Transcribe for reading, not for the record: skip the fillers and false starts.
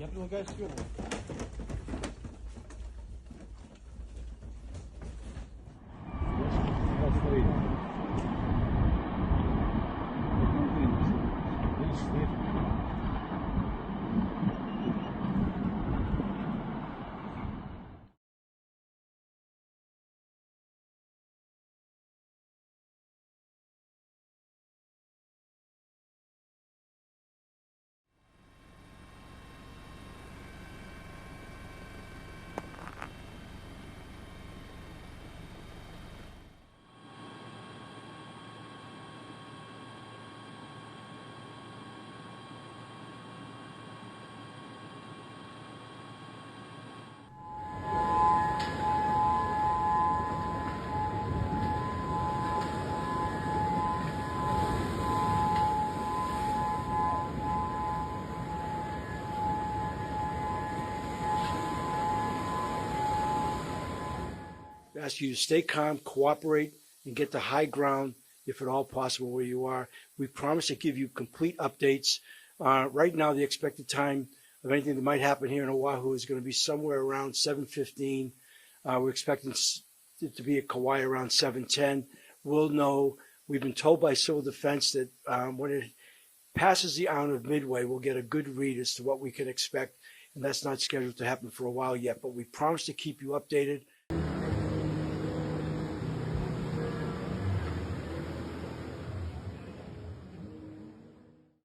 Я предлагаю съемку. We ask you to stay calm, cooperate, and get to high ground if at all possible where you are. We promise to give you complete updates. Right now, the expected time of anything that might happen here in Oahu is going to be somewhere around 7:15. We're expecting it to be at Kauai around 7:10. We'll know. We've been told by Civil Defense that when it passes the island of Midway, we'll get a good read as to what we can expect, and that's not scheduled to happen for a while yet. But we promise to keep you updated.